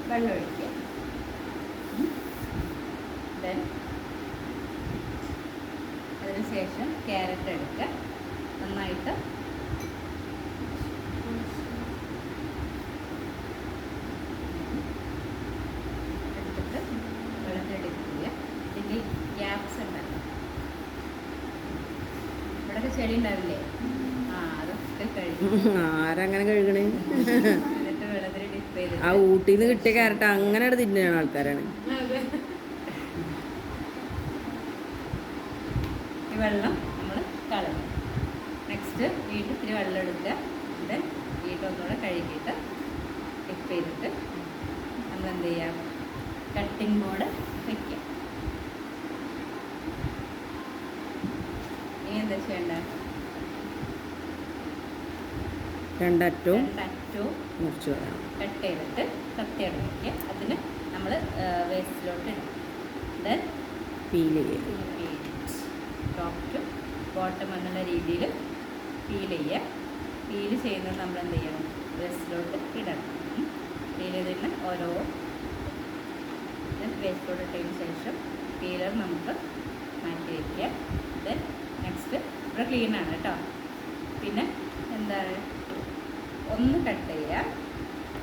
വെള്ളം ഒഴിക്കുക. ദെൻ അതിനുശേഷം ക്യാരറ്റ് എടുക്കുക. നന്നായിട്ട് എടുത്തിട്ട് വെള്ളത്തിലെടുക്കുക. പിന്നെ ഗ്യാപ്സ് ഉണ്ടല്ലോ, ഇവിടെയൊക്കെ ചെടി ഉണ്ടാവില്ലേ, അതൊക്കെ കഴുകി ആരങ്ങനെ കഴുകണേ? എന്നിട്ട് വെള്ളത്തിൽ ഡിപ്പ് ചെയ്ത് ആ ഊട്ടിയിൽ നിന്ന് കിട്ടിയ ക്യാരറ്റ് അങ്ങനെ തിന്നുന്ന ആൾക്കാരാണ്. ഈ വെള്ളം നമ്മൾ കളയും. നെക്സ്റ്റ് വീട്ടിൽ ഇത്തിരി വെള്ളം എടുക്കുക. ദെൻ വീട്ടിൽ ഒന്നുകൂടെ കഴുകിയിട്ട് ഡിപ്പ് ചെയ്തിട്ട് നമ്മൾ എന്ത് ചെയ്യാം, കട്ടിംഗ് ബോർഡ് വയ്ക്കുക. ഇനി എന്താ ചെയ്യേണ്ടത്, രണ്ടറ്റവും മുറിച്ച് കട്ട് ചെയ്തിട്ട് കത്തിയോടെ വയ്ക്കുക. അതിന് നമ്മൾ വേസ്റ്റിലോട്ട് ഇടും. ദെൻ പീൽ ചെയ്യുക. ടോപ്പ് ടു ബോട്ടം എന്നുള്ള രീതിയിൽ പീൽ ചെയ്യുക. പീൽ ചെയ്യുന്നത് നമ്മൾ എന്ത് ചെയ്യണം, വേസ്റ്റിലോട്ട് ഇടണം. പീൽ ചെയ്തിട്ട് ഓരോ വേസ്റ്റിലോട്ട് ഇട്ടതിന് ശേഷം പീലർ നമുക്ക് മാറ്റി വയ്ക്കുക. ദെൻ നെക്സ്റ്റ് ഇവിടെ ക്ലീനാണ് കേട്ടോ. പിന്നെ എന്താണ്, ഒന്ന് കട്ട് ചെയ്യുക,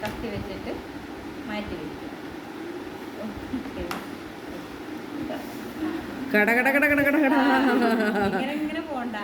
കത്തി വെച്ചിട്ട് മാറ്റി വയ്ക്കുക. കട കട കട കട കട ഇങ്ങനെ പോണ്ട.